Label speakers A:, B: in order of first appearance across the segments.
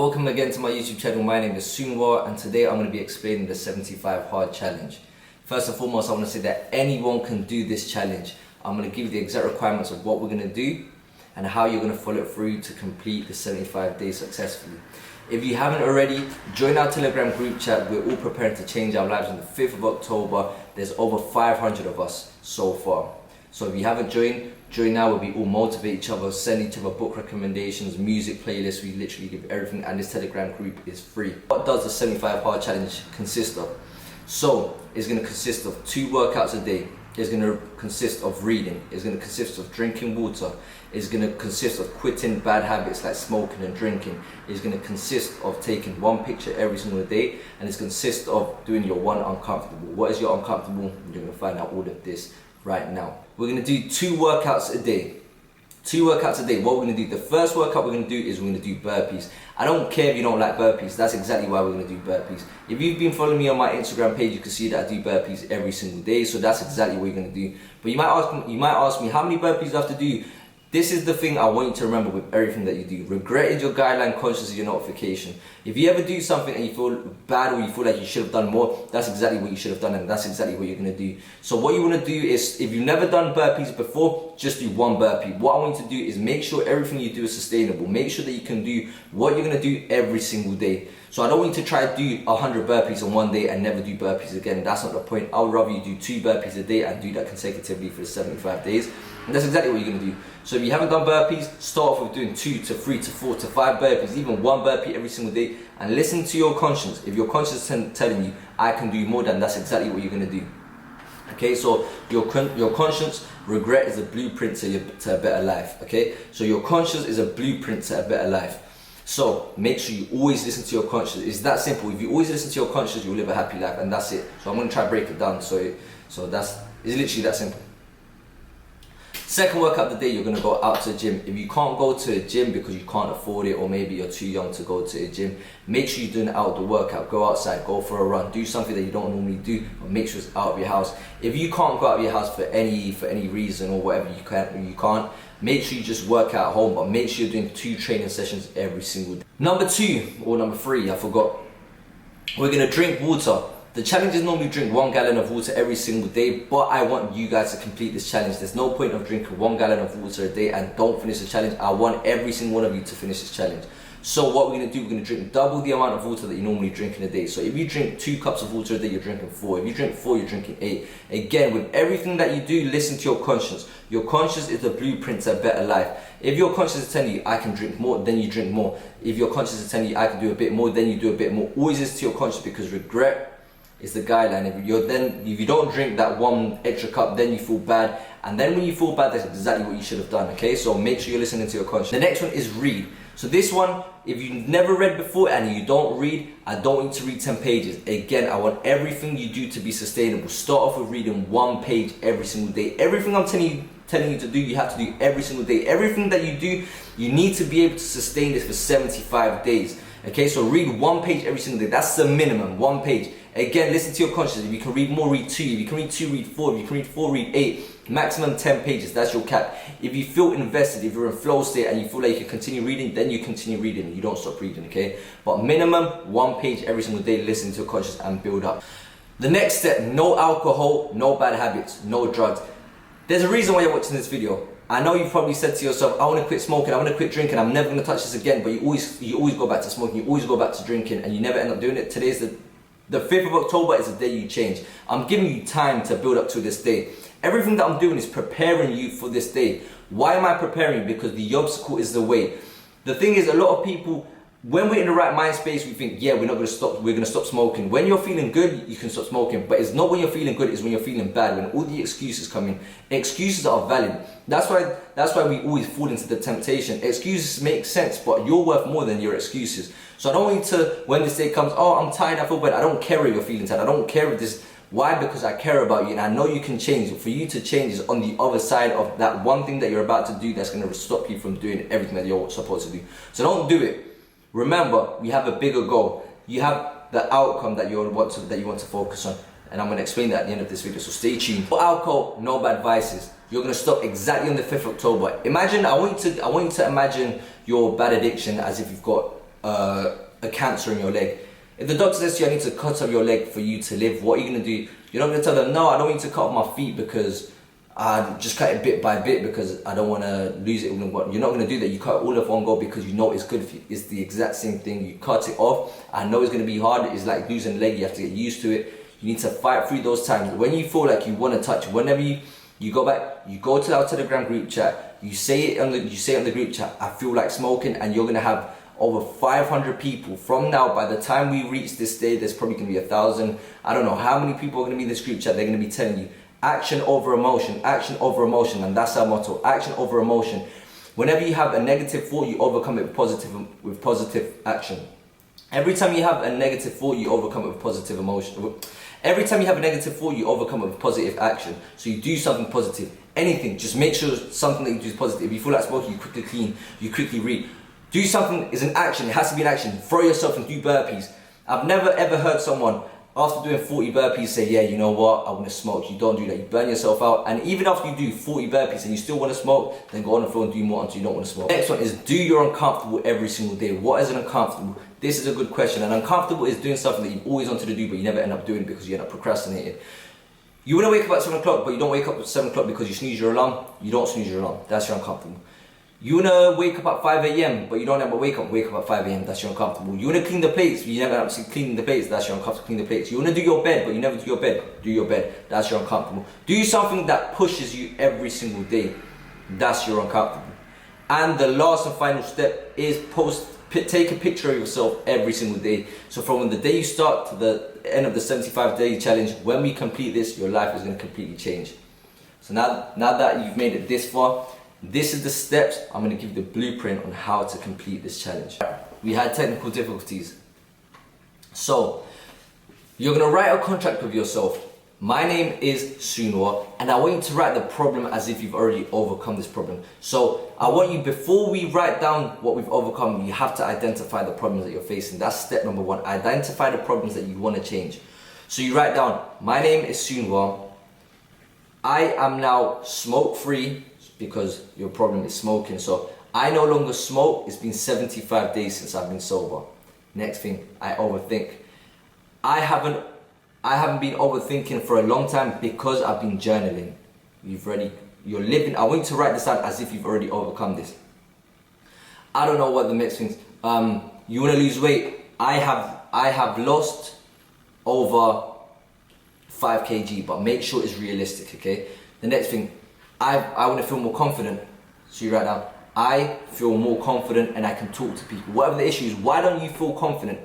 A: Welcome again to my YouTube channel. My name is Soonwa and today I'm going to be explaining the 75 hard challenge. First and foremost, I want to say that anyone can do this challenge. I'm going to give you the exact requirements of what we're going to do and how you're going to follow it through to complete the 75 days successfully. If you haven't already, join our Telegram group chat. We're all preparing to change our lives on the 5th of October. There's over 500 of us so far. So if you haven't joined, join now. We all motivate each other, send each other book recommendations, music playlists. We literally give everything, and this Telegram group is free. What does the 75 hard challenge consist of? So it's going to consist of 2 workouts a day. It's going to consist of reading. It's going to consist of drinking water. It's going to consist of quitting bad habits like smoking and drinking. It's going to consist of taking 1 picture every single day, and it's going to consist of doing your 1 uncomfortable. What is your uncomfortable? You're going to find out all of this right now. We're going to do 2 workouts a day. 2 workouts a day. What we're going to do, the first workout we're going to do is we're going to do burpees. I don't care if you don't like burpees, that's exactly why we're going to do burpees. If you've been following me on my Instagram page, you can see that I do burpees every single day, so that's exactly what you're going to do. But you might ask me, how many burpees do I have to do? This is the thing I want you to remember with everything that you do. Regret is your guideline, conscious is your notification. If you ever do something and you feel bad or you feel like you should have done more, that's exactly what you should have done, and that's exactly what you're going to do. So what you want to do is, if you've never done burpees before, just do 1 burpee. What I want you to do is make sure everything you do is sustainable. Make sure that you can do what you're going to do every single day. So I don't want you to try to do 100 burpees on 1 day and never do burpees again. That's not the point. I would rather you do 2 burpees a day and do that consecutively for the 75 days. And that's exactly what you're going to do. So if you haven't done burpees, start off with doing 2 to 3 to 4 to 5 burpees, even 1 burpee every single day, and listen to your conscience. If your conscience is telling you, I can do more, then that's exactly what you're going to do. Okay, so your conscience, regret is a blueprint to a better life. Okay, so your conscience is a blueprint to a better life. So make sure you always listen to your conscience. It's that simple. If you always listen to your conscience, you'll live a happy life, and that's it. So I'm going to try to break it down. So it's literally that simple. Second workout of the day, you're going to go out to a gym. If you can't go to a gym because you can't afford it, or maybe you're too young to go to a gym, make sure you're doing an outdoor workout. Go outside, go for a run, do something that you don't normally do, but make sure it's out of your house. If you can't go out of your house for any reason or whatever, you can't, make sure you just work out at home, but make sure you're doing 2 training sessions every single day. Number 3, I forgot. We're going to drink water. The challenge is normally drink 1 gallon of water every single day, but I want you guys to complete this challenge. There's no point of drinking 1 gallon of water a day and don't finish the challenge. I want every single one of you to finish this challenge. So what we're going to do, we're going to drink double the amount of water that you normally drink in a day. So if you drink 2 cups of water a day, you're drinking 4. If you drink 4, you're drinking 8. Again, with everything that you do, listen to your conscience. Your conscience is the blueprint to a better life. If your conscience is telling you, I can drink more, then you drink more. If your conscience is telling you, I can do a bit more, then you do a bit more. Always listen to your conscience, because regret is the guideline. If you don't drink that 1 extra cup, then you feel bad, and then when you feel bad, that's exactly what you should have done. Okay, so make sure you're listening to your conscience. The next one is read. So this one, if you've never read before and you don't read, I don't want you to read 10 pages. Again, I want everything you do to be sustainable. Start off with reading 1 page every single day. Everything I'm telling you to do, you have to do every single day. Everything that you do, you need to be able to sustain this for 75 days. Okay, so read 1 page every single day. That's the minimum, 1 page. Again, listen to your conscience. If you can read more, read 2. If you can read 2, read 4. If you can read 4, read 8. Maximum 10 pages, that's your cap. If you feel invested, if you're in flow state and you feel like you can continue reading, then you continue reading. You don't stop reading, okay? But minimum 1 page every single day, listen to your conscience and build up. The next step, no alcohol, no bad habits, no drugs. There's a reason why you're watching this video. I know you've probably said to yourself, I want to quit smoking, I want to quit drinking, I'm never going to touch this again, but you always go back to smoking, you always go back to drinking, and you never end up doing it. Today's the 5th of October is the day you change. I'm giving you time to build up to this day. Everything that I'm doing is preparing you for this day. Why am I preparing you? Because the obstacle is the way. The thing is, a lot of people, when we're in the right mind space, we think, yeah, we're going to stop smoking. When you're feeling good, you can stop smoking. But it's not when you're feeling good, it's when you're feeling bad, when all the excuses come in. Excuses are valid. That's why we always fall into the temptation. Excuses make sense, but you're worth more than your excuses. So I don't want you to, when this day comes, oh, I'm tired, I feel bad. I don't care if you're feeling tired. I don't care if this. Why? Because I care about you and I know you can change. For you to change is on the other side of that one thing that you're about to do that's going to stop you from doing everything that you're supposed to do. So don't do it. Remember, we have a bigger goal. You have the outcome that you want to focus on, and I'm going to explain that at the end of this video, so stay tuned. No alcohol, no bad vices. You're going to stop exactly on the 5th of October. Imagine, I want you to imagine your bad addiction as if you've got a cancer in your leg. If the doctor says to you, I need to cut off your leg for you to live, what are you going to do? You're not going to tell them, no, I don't need to cut off my feet because I just cut it bit by bit because I don't want to lose it. You're not going to do that. You cut it all off one go because you know it's good for you. It's the exact same thing. You cut it off. I know it's going to be hard. It's like losing a leg. You have to get used to it. You need to fight through those times. When you feel like you want to touch, whenever you go back, you go to our Telegram group chat, you say it on the group chat, I feel like smoking, and you're going to have over 500 people from now. By the time we reach this day, there's probably going to be 1,000. I don't know how many people are going to be in this group chat. They're going to be telling you action over emotion, and that's our motto, action over emotion. Whenever you have a negative thought, you overcome it with positive action. Every time you have a negative thought, you overcome it with positive emotion. Every time you have a negative thought, you overcome it with positive action. So you do something positive, anything, just make sure something that you do is positive. If you feel like smoking, you quickly clean, you quickly read. Do something is an action, it has to be an action. Throw yourself and do burpees. I've never ever heard someone after doing 40 burpees say, yeah, you know what, I want to smoke. You don't do that, you burn yourself out. And even after you do 40 burpees and you still want to smoke, then go on the floor and do more until you don't want to smoke. Next one is, do your uncomfortable every single day. What is an uncomfortable? This is a good question. An uncomfortable is doing something that you've always wanted to do but you never end up doing because you end up procrastinating. You want to wake up at 7 o'clock but you don't wake up at 7 o'clock because you snooze your alarm. You don't snooze your alarm. That's your uncomfortable. You want to wake up at 5 a.m. but you don't ever wake up at 5 a.m. That's your uncomfortable. You want to clean the plates but you never actually clean the plates. That's your uncomfortable. Clean the plates. You want to do your bed but you never do your bed. Do your bed. That's your uncomfortable. Do something that pushes you every single day. That's your uncomfortable. And the last and final step is take a picture of yourself every single day. So from the day you start to the end of the 75-day challenge, when we complete this, your life is going to completely change. So now that you've made it this far, this is the steps. I'm going to give you the blueprint on how to complete this challenge. We had technical difficulties. So you're going to write a contract with yourself. My name is Soonwa, and I want you to write the problem as if you've already overcome this problem. So I want you, before we write down what we've overcome, you have to identify the problems that you're facing. That's step number one. Identify the problems that you want to change. So you write down, my name is Soonwa. I am now smoke-free, because your problem is smoking. So I no longer smoke. It's been 75 days since I've been sober. Next thing, I overthink. I haven't been overthinking for a long time because I've been journaling. You're living. I want you to write this down as if you've already overcome this. I don't know what the next things. You want to lose weight. I have lost over 5 kg, but make sure it's realistic, okay? The next thing, I want to feel more confident. So you write down, I feel more confident and I can talk to people. Whatever the issue is, why don't you feel confident?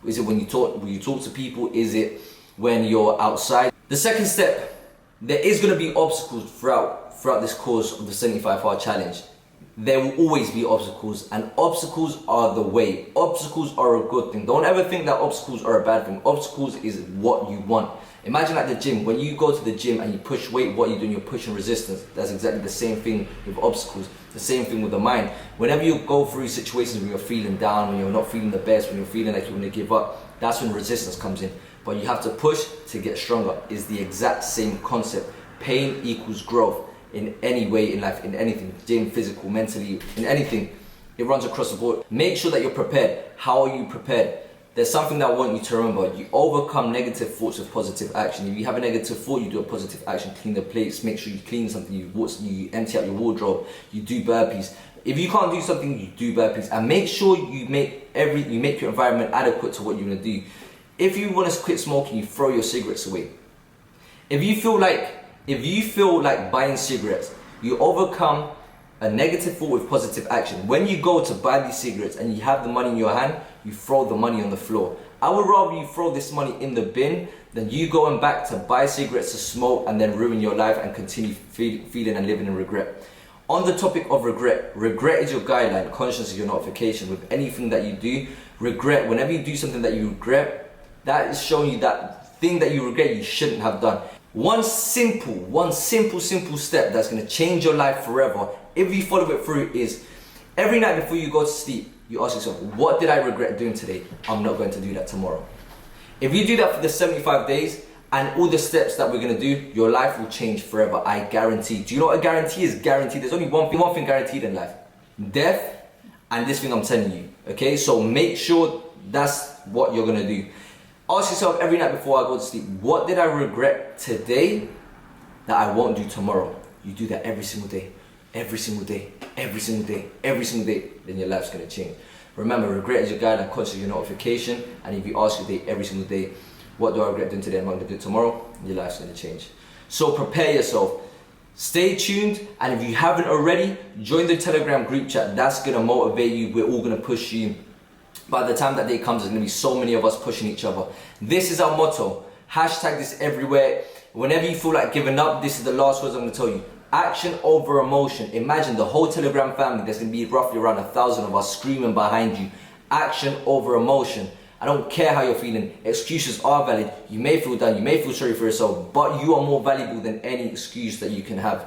A: Is it when you talk to people? Is it when you're outside? The second step, there is going to be obstacles throughout this course of the 75 hard challenge. There will always be obstacles, and obstacles are the way. Obstacles are a good thing. Don't ever think that obstacles are a bad thing. Obstacles is what you want. Imagine at the gym, when you go to the gym and you push weight, what you're doing, you're pushing resistance. That's exactly the same thing with obstacles, the same thing with the mind. Whenever you go through situations where you're feeling down, when you're not feeling the best, when you're feeling like you want to give up, that's when resistance comes in. But you have to push to get stronger. It's the exact same concept. Pain equals growth in any way in life, in anything, gym, physical, mentally, in anything. It runs across the board. Make sure that you're prepared. How are you prepared? There's something that I want you to remember. You overcome negative thoughts with positive action. If you have a negative thought, you do a positive action. Clean the plates, make sure you clean something, you empty out your wardrobe, you do burpees. If you can't do something, you do burpees. And make sure you make your environment adequate to what you want to do. If you want to quit smoking, you throw your cigarettes away. If you feel like buying cigarettes, you overcome a negative thought with positive action. When you go to buy these cigarettes and you have the money in your hand, you throw the money on the floor. I would rather you throw this money in the bin than you going back to buy cigarettes to smoke and then ruin your life and continue feeling and living in regret. On the topic of regret, regret is your guideline, conscience is your notification. With anything that you do, regret, whenever you do something that you regret, that is showing you that thing that you regret you shouldn't have done. One simple step that's going to change your life forever, if you follow it through, is every night before you go to sleep, you ask yourself, what did I regret doing today? I'm not going to do that tomorrow. If you do that for the 75 days and all the steps that we're going to do, your life will change forever, I guarantee. Do you know what a guarantee is? Guaranteed. There's only one thing guaranteed in life. Death and this thing I'm telling you, okay? So make sure that's what you're gonna do. Ask yourself every night before I go to sleep, what did I regret today that I won't do tomorrow? You do that every single day, every single day, every single day, every single day, then your life's gonna change. Remember, regret is your guide and conscious is your notification. And if you ask your day every single day, what do I regret doing today? I'm not gonna do it tomorrow, your life's gonna change. So prepare yourself. Stay tuned, and if you haven't already, join the Telegram group chat. That's gonna motivate you. We're all gonna push you. By the time that day comes, there's gonna be so many of us pushing each other. This is our motto. Hashtag this everywhere. Whenever you feel like giving up, this is the last words I'm gonna tell you. Action over emotion. Imagine the whole Telegram family, there's gonna be roughly around 1,000 of us screaming behind you. Action over emotion. I don't care how you're feeling. Excuses are valid. You may feel down, you may feel sorry for yourself, but you are more valuable than any excuse that you can have.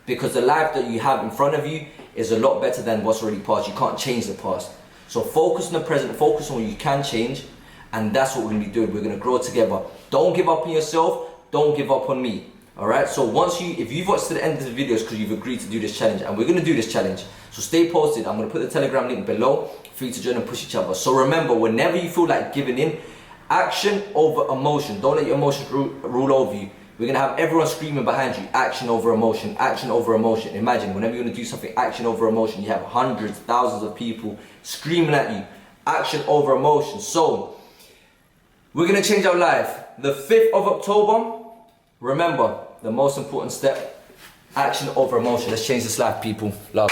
A: Because the life that you have in front of you is a lot better than what's already past. You can't change the past. So focus on the present, focus on what you can change, and that's what we're gonna be doing. We're gonna grow together. Don't give up on yourself, don't give up on me. Alright, so if you've watched to the end of the videos because you've agreed to do this challenge, and we're gonna do this challenge, so stay posted. I'm gonna put the Telegram link below for you to join and push each other. So remember, whenever you feel like giving in, action over emotion. Don't let your emotions rule over you. We're gonna have everyone screaming behind you, action over emotion, action over emotion. Imagine, whenever you're gonna do something, action over emotion, you have hundreds, thousands of people screaming at you, action over emotion. So, we're gonna change our life. The 5th of October, remember, the most important step, action over emotion. Let's change this life, people. Love.